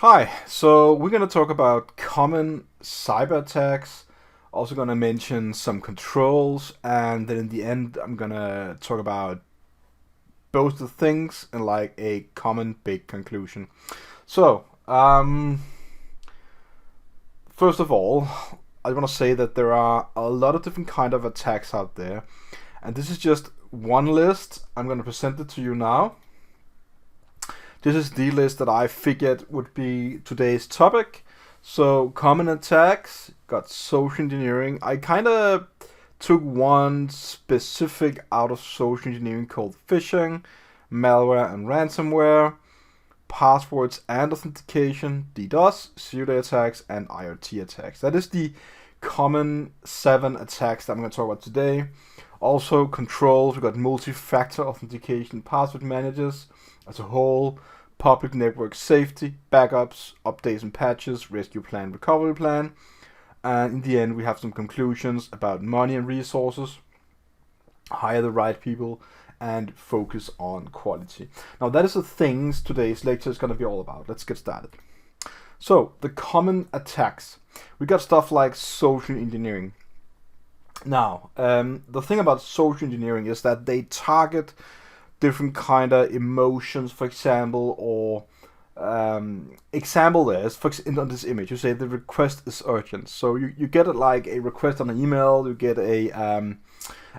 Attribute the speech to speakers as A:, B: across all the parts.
A: Hi, so we're going to talk about common cyber attacks, also going to mention some controls, and then in the end I'm going to talk about both the things and like a common big conclusion. So, first of all, I want to say that there are a lot of different kind of attacks out there, and this is just one list. I'm going to present it to you now. This is the list that I figured would be today's topic. So common attacks, got social engineering. I kind of took one specific out of social engineering called phishing, malware and ransomware, passwords and authentication, DDoS, zero-day attacks, and IoT attacks. That is the common 7 attacks that I'm going to talk about today. Also controls, we've got multi-factor authentication, password managers as a whole, public network safety, backups, updates and patches, rescue plan, recovery plan. And in the end, we have some conclusions about money and resources, hire the right people, and focus on quality. Now, that is the things today's lecture is going to be all about. Let's get started. So, the common attacks. We got stuff like social engineering. Now, the thing about social engineering is that they target different kind of emotions, for example, or example is on this image. You say the request is urgent, so you get it like a request on an email, you get a an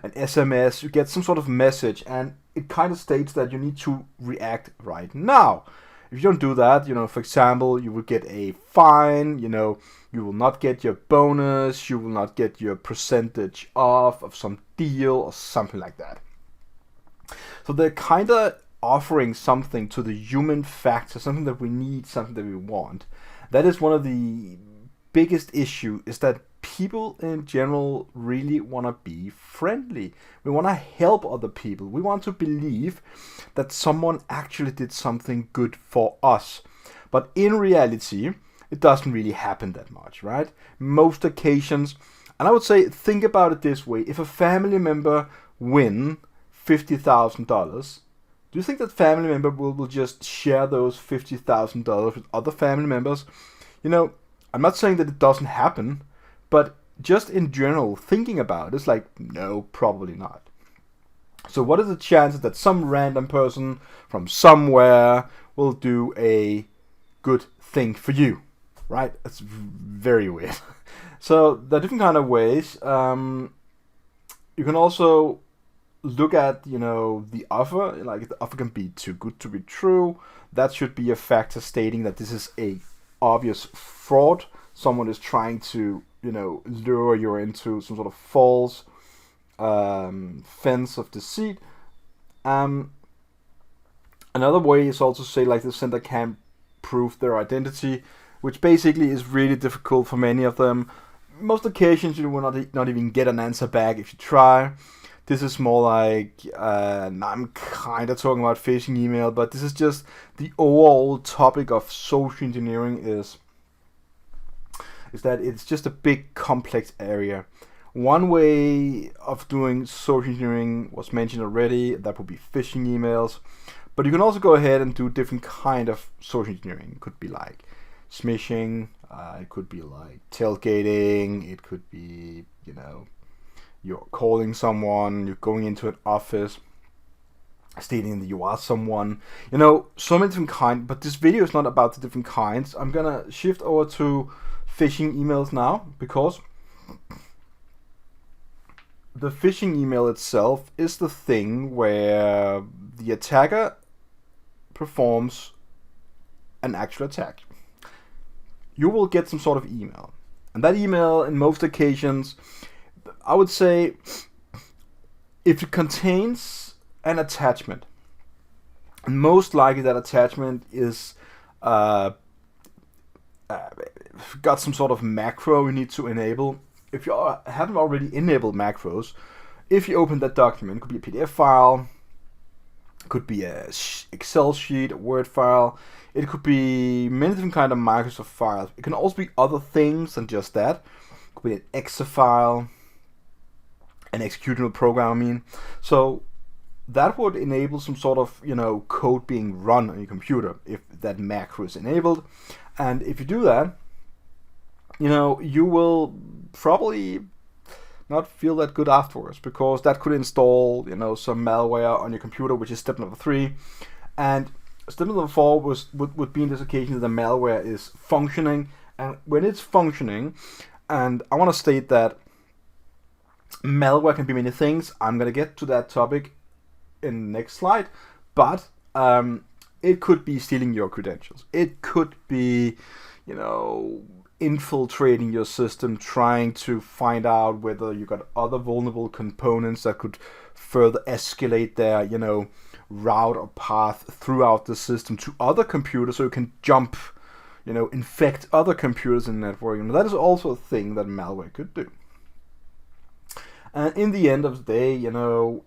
A: SMS, you get some sort of message, and it kind of states that you need to react right now. If you don't do that, for example, you will get a fine. You will not get your bonus, you will not get your percentage off of some deal or something like that. So they're kind of offering something to the human factor, something that we need, something that we want. That is one of the biggest issues, is that people in general really want to be friendly. We want to help other people. We want to believe that someone actually did something good for us. But in reality, it doesn't really happen that much, right? Most occasions, and I would say, think about it this way. If a family member wins $50,000, do you think that family member will just share those $50,000 with other family members? I'm not saying that it doesn't happen, but just in general, thinking about it, it's like, no, probably not. So what are the chances that some random person from somewhere will do a good thing for you, right? That's very weird. So there are different kind of ways. You can also look at, the offer. Like, the offer can be too good to be true. That should be a factor stating that this is a obvious fraud. Someone is trying to, lure you into some sort of false fence of deceit. Another way is also to say, like, the sender can't prove their identity, which basically is really difficult for many of them. Most occasions you will not even get an answer back if you try. This is more like, I'm kind of talking about phishing email, but this is just the overall topic of social engineering is that it's just a big complex area. One way of doing social engineering was mentioned already, that would be phishing emails. But you can also go ahead and do different kind of social engineering. It could be like smishing, it could be like tailgating, it could be, you're calling someone, you're going into an office, stating that you are someone. So many different kinds, but this video is not about the different kinds. I'm gonna shift over to phishing emails now, because the phishing email itself is the thing where the attacker performs an actual attack. You will get some sort of email, and that email, in most occasions, I would say, if it contains an attachment, most likely that attachment is got some sort of macro you need to enable. If you haven't already enabled macros, if you open that document, it could be a PDF file, it could be a Excel sheet, a Word file, it could be many different kind of Microsoft files. It can also be other things than just that. It could be an Excel file, an executable program, So that would enable some sort of, code being run on your computer if that macro is enabled. And if you do that, you will probably not feel that good afterwards, because that could install, some malware on your computer, which is step number 3. And step number 4 would be in this occasion that the malware is functioning. And when it's functioning, and I want to state that malware can be many things. I'm going to get to that topic in the next slide, but it could be stealing your credentials. It could be, infiltrating your system, trying to find out whether you got other vulnerable components that could further escalate their, route or path throughout the system to other computers, so you can jump, infect other computers in the network. And that is also a thing that malware could do. And in the end of the day,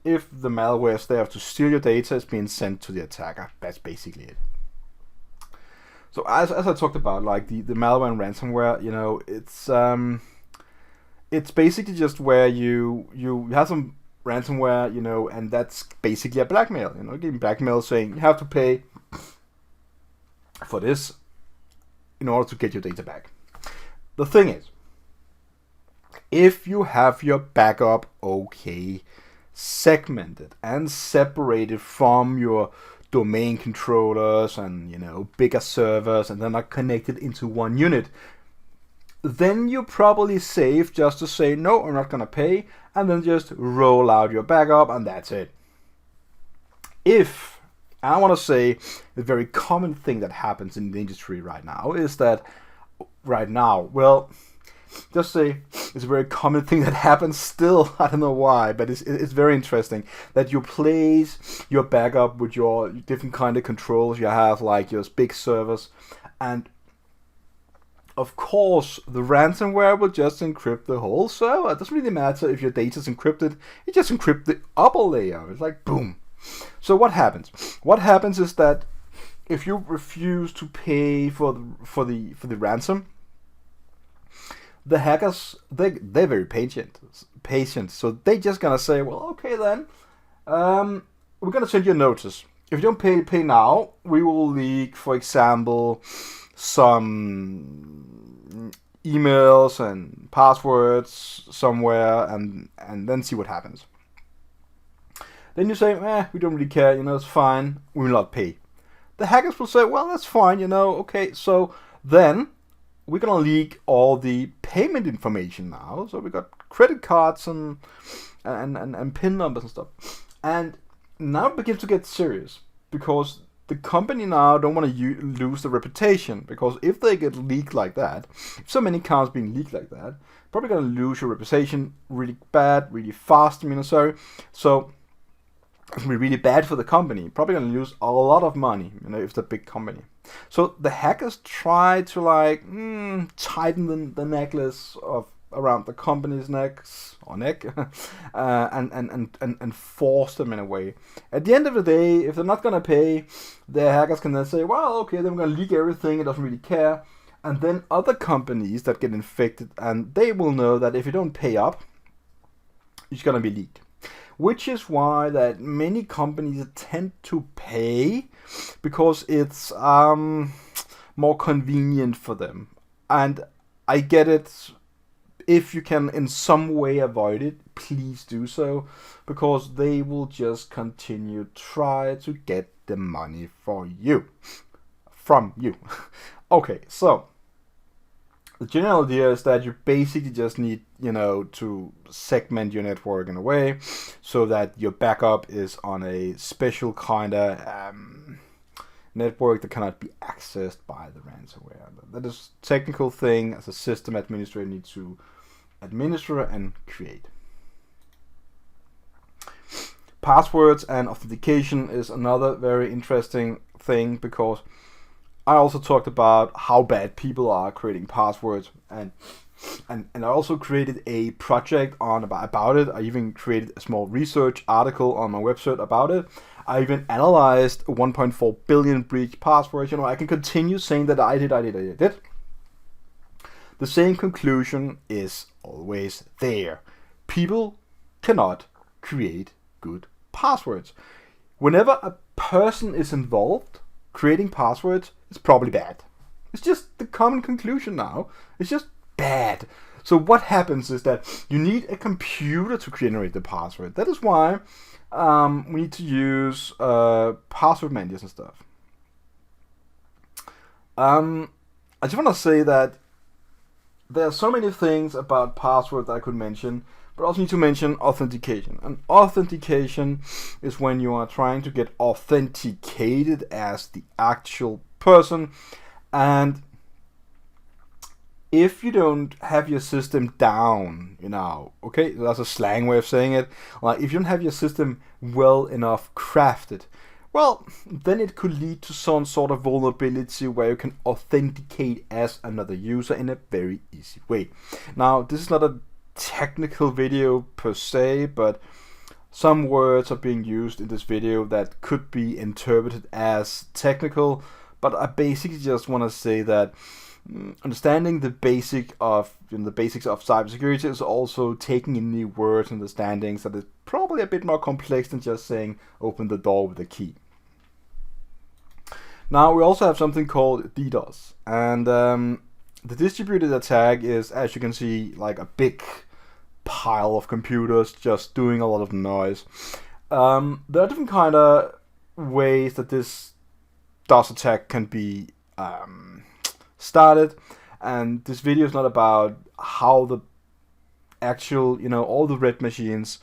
A: if the malware is there to steal your data, it's being sent to the attacker. That's basically it. So as I talked about, like the malware and ransomware, it's basically just where you have some ransomware, and that's basically a blackmail. Giving blackmail, saying you have to pay for this in order to get your data back. The thing is, if you have your backup segmented and separated from your domain controllers and bigger servers, and they're not connected into one unit, then you're probably safe just to say, no, I'm not gonna pay, and then just roll out your backup, and that's it. If, and I want to say, the very common thing that happens in the industry right now is that just say it's a very common thing that happens still. I don't know why, but it's very interesting that you place your backup with your different kind of controls you have, like your big servers, and of course the ransomware will just encrypt the whole server. It doesn't really matter if your data is encrypted, it just encrypts the upper layer. It's like boom. So what happens? What happens is that if you refuse to pay for the ransom, the hackers, they're very patient. So they just gonna say, well, okay then, we're gonna send you a notice. If you don't pay now, we will leak, for example, some emails and passwords somewhere, and then see what happens. Then you say, we don't really care, it's fine, we will not pay. The hackers will say, well, that's fine, okay, so then we're gonna leak all the payment information now. So we got credit cards and PIN numbers and stuff. And now it begins to get serious, because the company now don't want to lose the reputation, because if they get leaked like that, if so many accounts being leaked like that, probably gonna lose your reputation really bad, really fast. So it's gonna be really bad for the company. Probably gonna lose a lot of money, if it's a big company. So the hackers try to tighten the necklace around the company's neck, and force them in a way. At the end of the day, if they're not gonna pay, the hackers can then say, well, okay, then we're gonna leak everything. It doesn't really care. And then other companies that get infected, and they will know that if you don't pay up, it's gonna be leaked. Which is why that many companies tend to pay, because it's more convenient for them. And I get it. If you can in some way avoid it, please do so, because they will just continue try to get the money from you. Okay, so the general idea is that you basically just need, to segment your network in a way so that your backup is on a special kind of network that cannot be accessed by the ransomware. That is a technical thing as a system administrator needs to administer and create. Passwords and authentication is another very interesting thing, because I also talked about how bad people are creating passwords, and I also created a project about it. I even created a small research article on my website about it. I even analyzed 1.4 billion breach passwords. I can continue saying that I did. The same conclusion is always there. People cannot create good passwords. Whenever a person is involved, creating passwords is probably bad. It's just the common conclusion now. It's just bad. So what happens is that you need a computer to generate the password. That is why we need to use password managers and stuff. I just want to say that there are so many things about password that I could mention, but I also need to mention authentication. And authentication is when you are trying to get authenticated as the actual person. And if you don't have your system down, okay, that's a slang way of saying it. Like if you don't have your system well enough crafted, well, then it could lead to some sort of vulnerability where you can authenticate as another user in a very easy way. Now, this is not a technical video per se, but some words are being used in this video that could be interpreted as technical, but I basically just want to say that understanding the basics of cybersecurity is also taking in new words and understandings that is probably a bit more complex than just saying open the door with a key. Now we also have something called DDoS, and the distributed attack is, as you can see, like a big pile of computers just doing a lot of noise. There are different kind of ways that this DOS attack can be started, and this video is not about how the actual, all the red machines.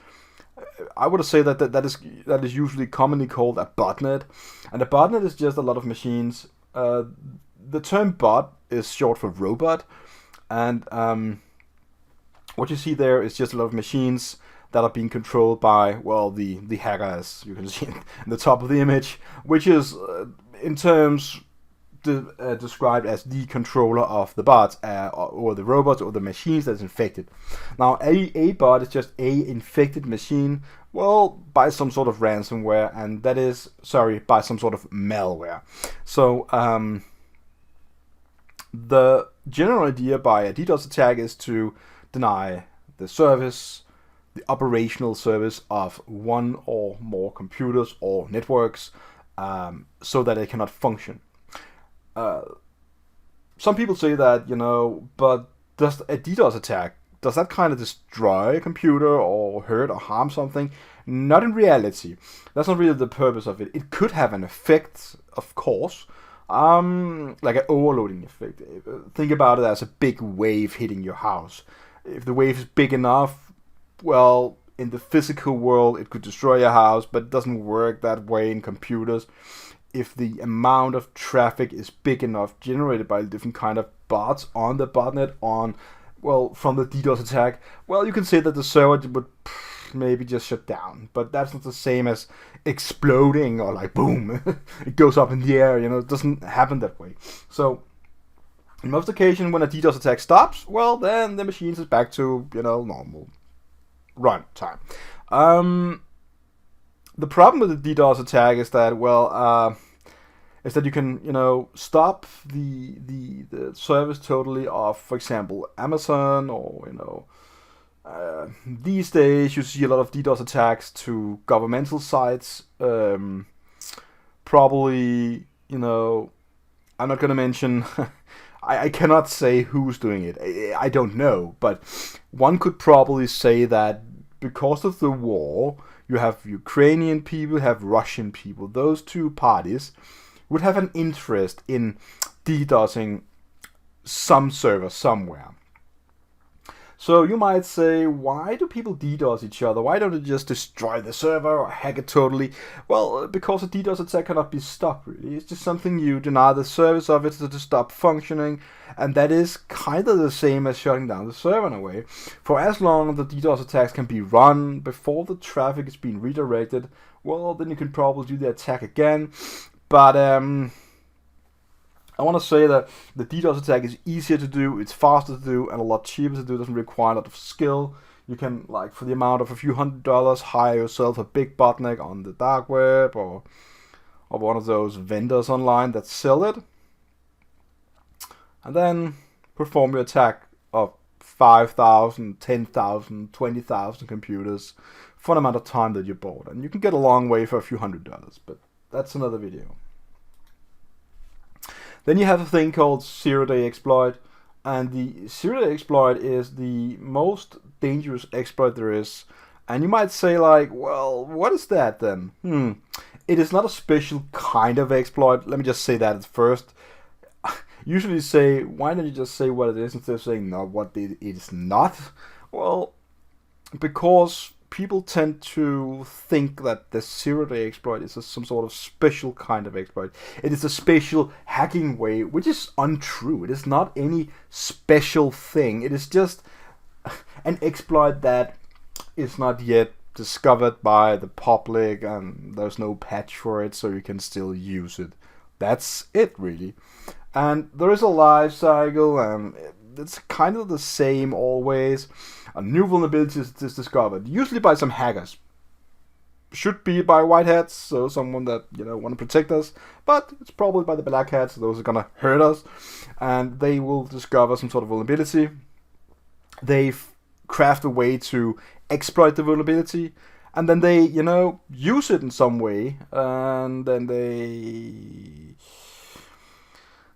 A: I would say that is usually commonly called a botnet, and a botnet is just a lot of machines. The term bot is short for robot, and what you see there is just a lot of machines that are being controlled by, well, the hacker, as you can see in the top of the image, which is in terms described as the controller of the bots or the robots or the machines that's infected. Now, a bot is just a infected machine, well, by some sort of ransomware, and that is, by some sort of malware. So the general idea by a DDoS attack is to deny the service, the operational service of one or more computers or networks, so that it cannot function. Some people say that, but does a DDoS attack, does that kind of destroy a computer or hurt or harm something? Not in reality. That's not really the purpose of it. It could have an effect, of course, like an overloading effect. Think about it as a big wave hitting your house. If the wave is big enough, well, in the physical world, it could destroy your house, but it doesn't work that way in computers. If the amount of traffic is big enough generated by different kind of bots on the botnet from the DDoS attack, well, you can say that the server would maybe just shut down. But that's not the same as exploding or like boom, it goes up in the air, it doesn't happen that way. So in most occasions when a DDoS attack stops, well, then the machines is back to, normal run time. The problem with the DDoS attack is that, is that you can, stop the service totally of, for example, Amazon or, these days you see a lot of DDoS attacks to governmental sites. Probably, I'm not going to mention, I cannot say who's doing it. I don't know, but one could probably say that because of the war, you have Ukrainian people, you have Russian people. Those two parties would have an interest in DDoSing some server somewhere. So you might say, why do people DDoS each other? Why don't they just destroy the server or hack it totally? Well, because a DDoS attack cannot be stopped, really. It's just something you deny the service of it to stop functioning, and that is kind of the same as shutting down the server in a way. For as long as the DDoS attacks can be run before the traffic is being redirected, well, then you can probably do the attack again. But I want to say that the DDoS attack is easier to do, it's faster to do, and a lot cheaper to do. It doesn't require a lot of skill. You can, for the amount of a few $100s, hire yourself a big botnet on the dark web or one of those vendors online that sell it, and then perform your attack 5,000, 10,000, 20,000 computers for an amount of time that you bought. And you can get a long way for a few $100s, but that's another video. Then you have a thing called zero-day exploit. And the zero-day exploit is the most dangerous exploit there is. And you might say like, well, what is that then? It is not a special kind of exploit. Let me just say that at first. Usually say, why don't you just say what it is instead of saying no, what it is not? Well, because people tend to think that the zero-day exploit is some sort of special kind of exploit. It is a special hacking way, which is untrue. It is not any special thing. It is just an exploit that is not yet discovered by the public, and there's no patch for it, so you can still use it. That's it, really. And there is a life cycle, and it's kind of the same always. A new vulnerability is discovered, usually by some hackers. Should be by white hats, so someone that want to protect us, but it's probably by the black hats, those are gonna hurt us, and they will discover some sort of vulnerability. They craft a way to exploit the vulnerability, and then they use it in some way, and then they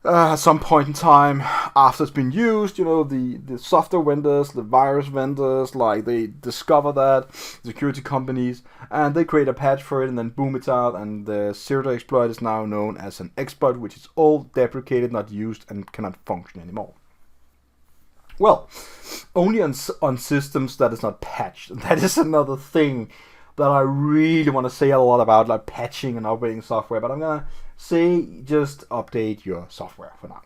A: at some point in time after it's been used, the software vendors, the virus vendors, like, they discover that, security companies, and they create a patch for it, and then boom, it's out, and the zero-day exploit is now known as an exploit, which is old, deprecated, not used, and cannot function anymore. Well, only on systems that is not patched. And that is another thing that I really want to say a lot about, like patching and updating software, but I'm going to say just update your software for now.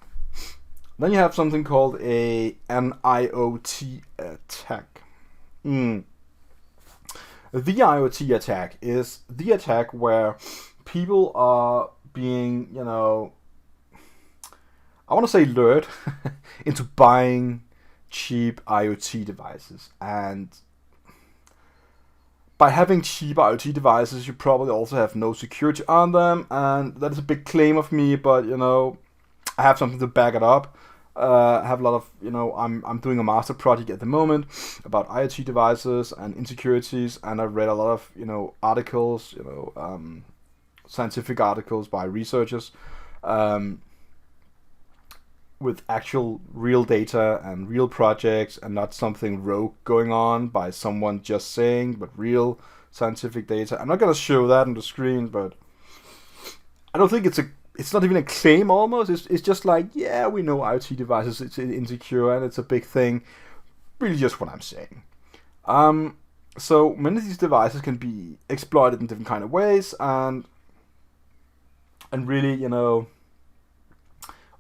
A: Then you have something called an IoT attack. The IoT attack is the attack where people are being, I want to say lured into buying cheap IoT devices. And by having cheap IoT devices, you probably also have no security on them, and that is a big claim of me, but I have something to back it up. I have a lot of, I'm doing a master project at the moment about IoT devices and insecurities, and I've read a lot of, articles, scientific articles by researchers, with actual real data and real projects, and not something rogue going on by someone just saying, but real scientific data. I'm not going to show that on the screen, but I don't think it's not even a claim almost. It's just like, yeah, we know IoT devices, it's insecure, and it's a big thing. Really just what I'm saying. So many of these devices can be exploited in different kind of ways, and really,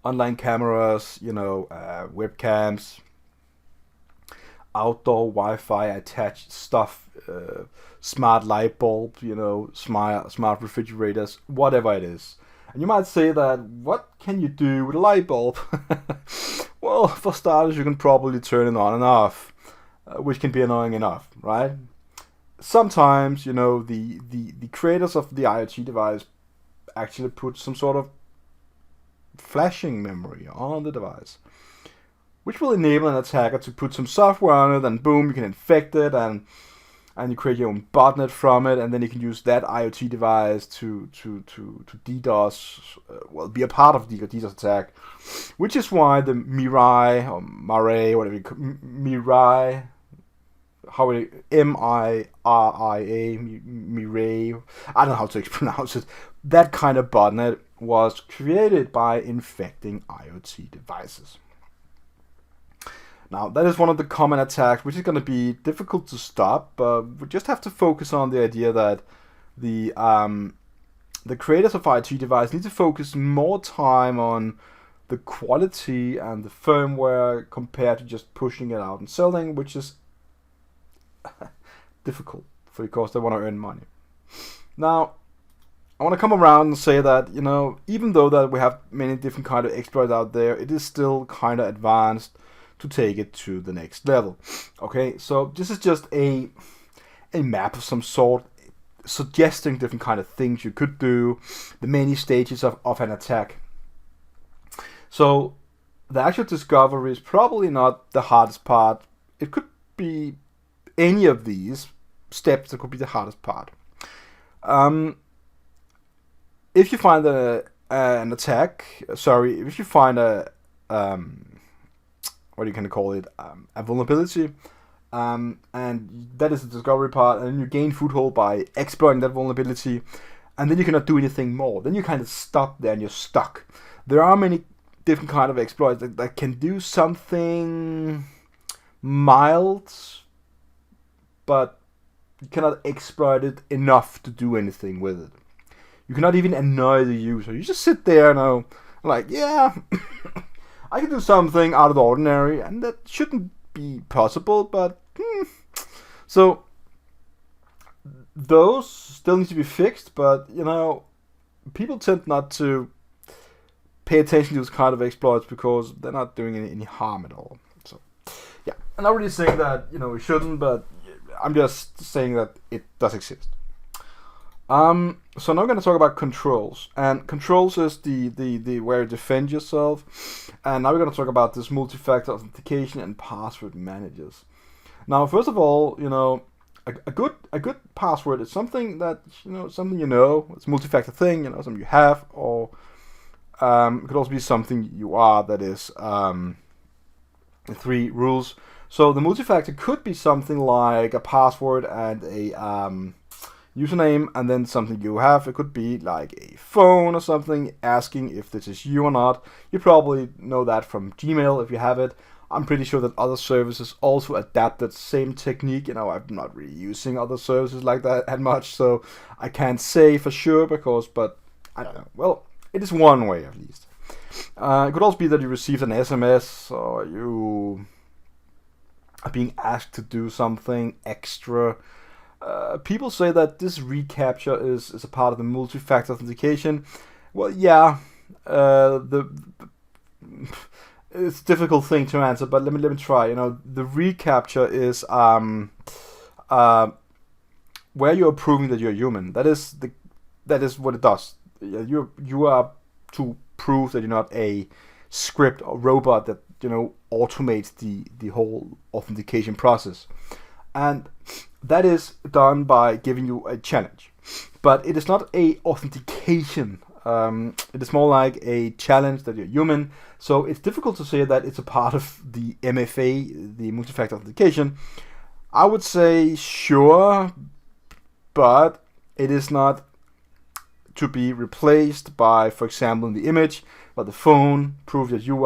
A: online cameras, webcams, outdoor Wi-Fi attached stuff, smart light bulb, smart refrigerators, whatever it is. And you might say that, what can you do with a light bulb? Well, for starters, you can probably turn it on and off, which can be annoying enough, right? Sometimes, the creators of the IoT device actually put some sort of flashing memory on the device, which will enable an attacker to put some software on it, and boom, you can infect it, and you create your own botnet from it, and then you can use that IoT device to DDoS, be a part of the DDoS attack, which is why the Mirai, or Mirai, whatever you call Mirai, Miria, Mirai, I don't know how to pronounce it. That kind of botnet was created by infecting IoT devices. Now, that is one of the common attacks, which is going to be difficult to stop, but we just have to focus on the idea that the creators of IoT devices need to focus more time on the quality and the firmware compared to just pushing it out and selling, which is difficult because they want to earn money. Now, I want to come around and say that, even though that we have many different kind of exploits out there, it is still kind of advanced to take it to the next level. Okay, so this is just a map of some sort, suggesting different kind of things you could do, the many stages of an attack. So the actual discovery is probably not the hardest part. It could be any of these steps that could be the hardest part. If you find an attack, if you find a what you can call it, a vulnerability, and that is the discovery part, and then you gain foothold by exploiting that vulnerability, and then you cannot do anything more. Then you kind of stop there and you're stuck. There are many different kind of exploits that can do something mild, but you cannot exploit it enough to do anything with it. You cannot even annoy the user. You just sit there and like, yeah, I can do something out of the ordinary, and that shouldn't be possible, but so those still need to be fixed, but people tend not to pay attention to those kind of exploits because they're not doing any harm at all. So yeah, I'm not really saying that we shouldn't, but I'm just saying that it does exist. So now I'm going to talk about controls, and controls is the where you defend yourself, and now we're going to talk about this multi-factor authentication and password managers. Now, first of all, a good password is something that it's a multi-factor thing, something you have, or it could also be something you are, that is 3 rules. So the multi-factor could be something like a password and a username, and then something you have. It could be like a phone or something asking if this is you or not. You probably know that from Gmail if you have it. I'm pretty sure that other services also adapt that same technique. I'm not really using other services like that much, so I can't say for sure but I don't know. Well, it is one way at least. It could also be that you received an SMS, or you are being asked to do something extra. People say that this reCAPTCHA is a part of the multi-factor authentication. Well, yeah, it's a difficult thing to answer, but let me try. The reCAPTCHA is where you're proving that you're human. That is what it does. You are to prove that you're not a script or robot that automates the whole authentication process, and that is done by giving you a challenge. But it is not a authentication. It is more like a challenge that you're human. So it's difficult to say that it's a part of the MFA, the multi-factor authentication. I would say sure, but it is not to be replaced by, for example, in the image, but the phone, prove that you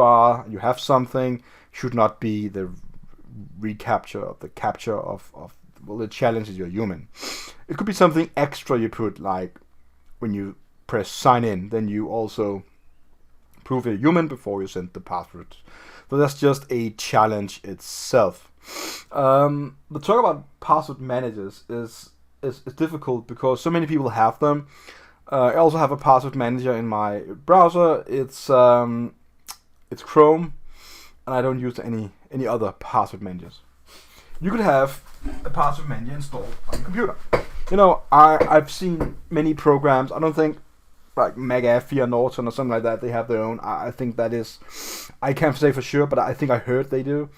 A: have something, should not be the reCAPTCHA of the capture of the challenge is you're human. It could be something extra you put, like when you press sign in, then you also prove you're human before you send the password. So that's just a challenge itself. The talk about password managers is difficult because so many people have them. I also have a password manager in my browser. It's Chrome, and I don't use any other password managers. You could have a password manager installed on your computer. I've seen many programs. I don't think like McAfee or Norton or something like that, they have their own. I think that is, I can't say for sure, but I think I heard they do.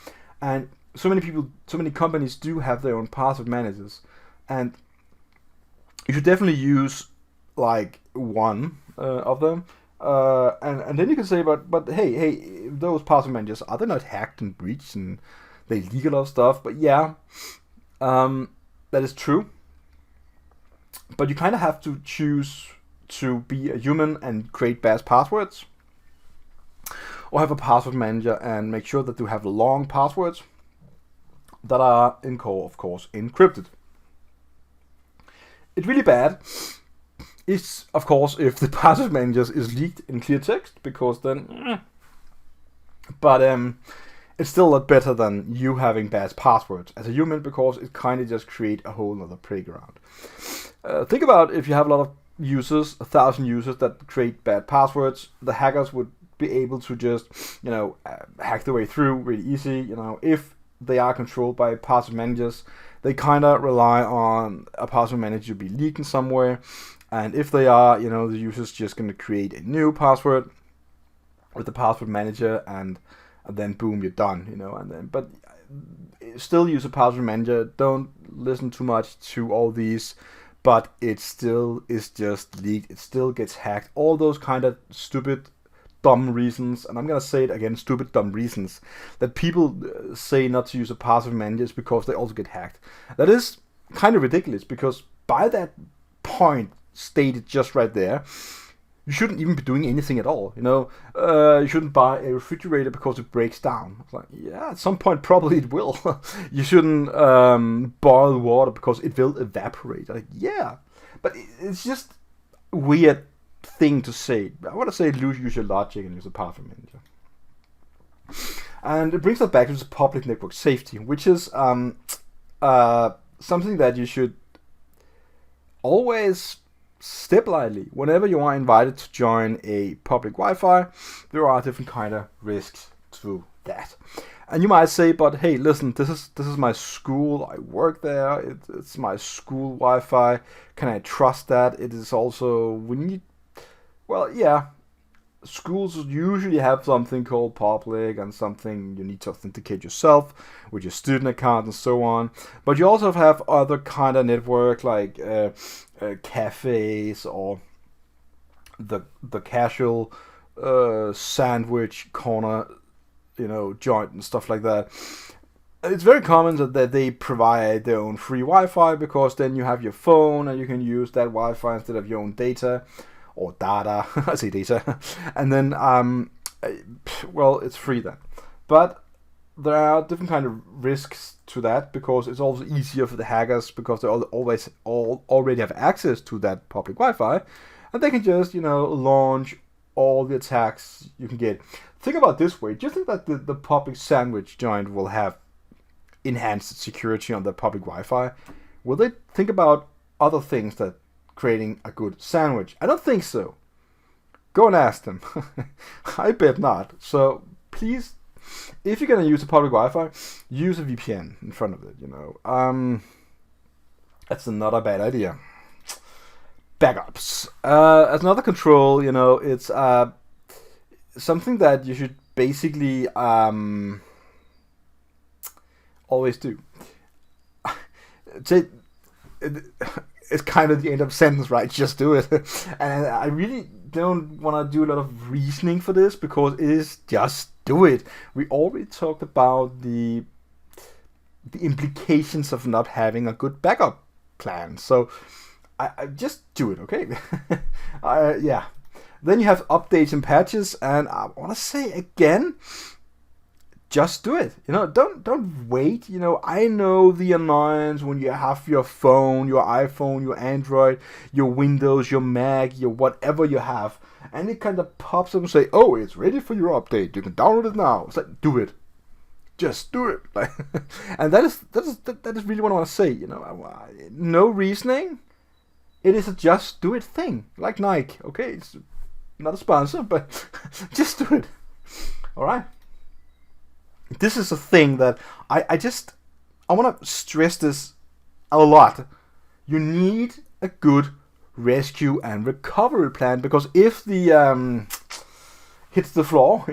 A: And so many companies do have their own password managers, and you should definitely use like one of them. And then you can say, but hey, those password managers, are they not hacked and breached and they leak a lot of stuff? But yeah, that is true. But you kind of have to choose to be a human and create bad passwords, or have a password manager and make sure that you have long passwords that are of course encrypted. It's really bad. It's of course if the password manager is leaked in clear text, because then, but it's still a lot better than you having bad passwords as a human, because it kind of just create a whole other playground. Think about if you have a lot of users, 1,000 users that create bad passwords, the hackers would be able to just, hack their way through really easy. If they are controlled by password managers, they kind of rely on a password manager to be leaking somewhere. And if they are, the user's just going to create a new password. with the password manager, and then boom, you're done, but still use a password manager. Don't listen too much to all these, but it still is just leaked. It still gets hacked. All those kind of stupid, dumb reasons, and I'm gonna say it again, stupid, dumb reasons that people say not to use a password manager is because they also get hacked. That is kind of ridiculous, because by that point stated just right there, you shouldn't even be doing anything at all. You shouldn't buy a refrigerator because it breaks down. It's like, yeah, at some point probably it will. You shouldn't boil water because it will evaporate. Like, yeah, but it's just a weird thing to say. I want to say use your logic and use a password manager. And it brings us back to the public network safety, which is something that you should always step lightly. Whenever you are invited to join a public Wi-Fi, there are different kind of risks to that. And you might say, but hey, listen, this is my school. I work there. It's my school Wi-Fi. Can I trust that? It is also, well, yeah. Schools usually have something called public and something you need to authenticate yourself with your student account and so on. But you also have other kind of network like cafes or the casual sandwich corner, joint and stuff like that. It's very common that they provide their own free Wi-Fi, because then you have your phone and you can use that Wi-Fi instead of your own data. Or data, I say data, and then, well, it's free then. But there are different kind of risks to that, because it's also easier for the hackers, because they already have access to that public Wi-Fi, and they can just, launch all the attacks you can get. Think about it this way. Do you think that the public sandwich joint will have enhanced security on the public Wi-Fi? Will they think about other things that creating a good sandwich? I don't think so. Go and ask them. I bet not. So please, if you're gonna use a public Wi-Fi, use a VPN in front of it. That's not a bad idea. Backups. As another control, it's something that you should basically always do. It's kind of the end of sentence, right? Just do it. And I really don't want to do a lot of reasoning for this, because it is just do it. We already talked about the implications of not having a good backup plan. So I just do it, okay? Yeah. Then you have updates and patches, and I want to say again, just do it. Don't wait. I know the annoyance when you have your phone, your iPhone, your Android, your Windows, your Mac, your whatever you have, and it kind of pops up and say, "Oh, it's ready for your update. You can download it now." It's like, do it. Just do it. And that is really what I want to say. No reasoning. It is a just do it thing, like Nike. Okay, it's not a sponsor, but just do it. All right. This is a thing that I want to stress this a lot. You need a good rescue and recovery plan, because if the hits the floor,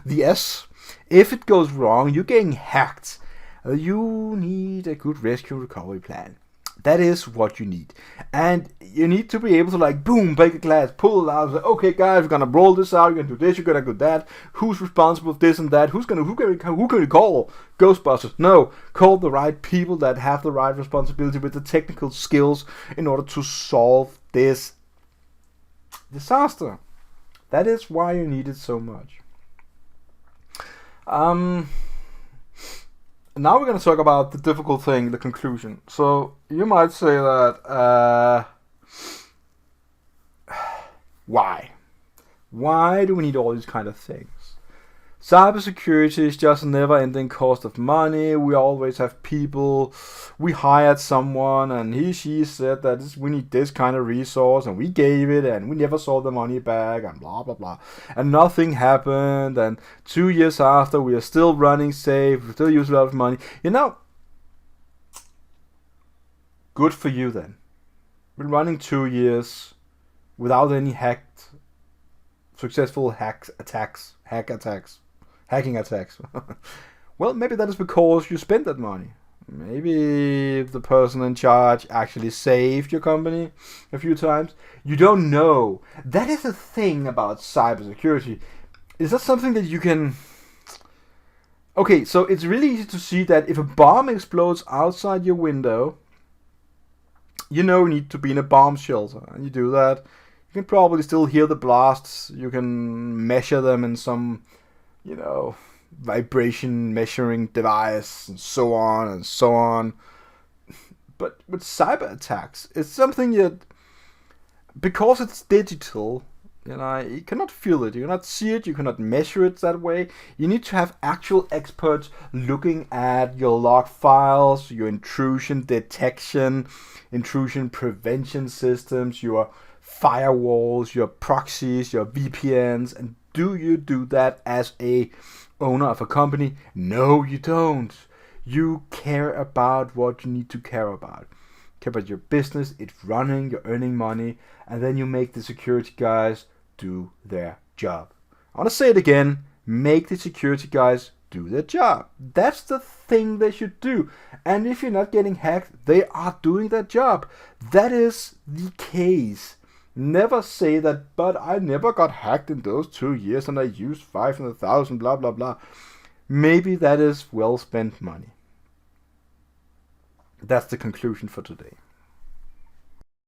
A: the S, if it goes wrong, you're getting hacked. You need a good rescue and recovery plan. That is what you need. And you need to be able to boom, break a glass, pull it out, say, okay guys, we're gonna roll this out, you're gonna do this, you're gonna do that. Who's responsible for this and that? Who can you call? Ghostbusters? No. Call the right people that have the right responsibility with the technical skills in order to solve this disaster. That is why you need it so much. Now we're going to talk about the difficult thing, the conclusion. So you might say that, why? Why do we need all these kind of things? Cybersecurity is just a never-ending cost of money. We always have people. We hired someone and she said that we need this kind of resource, and we gave it, and we never saw the money back, and blah blah blah, and nothing happened. And 2 years after, we are still running safe. We still use a lot of money. Good for you then. Been running 2 years without any hacked successful hacking attacks. Well, maybe that is because you spent that money. Maybe the person in charge actually saved your company a few times. You don't know. That is the thing about cybersecurity. Is that something that you can... Okay, so it's really easy to see that if a bomb explodes outside your window, you need to be in a bomb shelter. And you do that. You can probably still hear the blasts. You can measure them in some, vibration measuring device and so on and so on. But with cyber attacks, it's something because it's digital, you cannot feel it, you cannot see it, you cannot measure it that way. You need to have actual experts looking at your log files, your intrusion detection, intrusion prevention systems, your firewalls, your proxies, your VPNs. And do you do that as a owner of a company? No, you don't. You care about what you need to care about. Care about your business, it's running, you're earning money, and then you make the security guys do their job. I want to say it again, make the security guys do their job. That's the thing they should do. And if you're not getting hacked, they are doing their job. That is the case. Never say that, but I never got hacked in those 2 years and I used 500,000, blah, blah, blah. Maybe that is well spent money. That's the conclusion for today.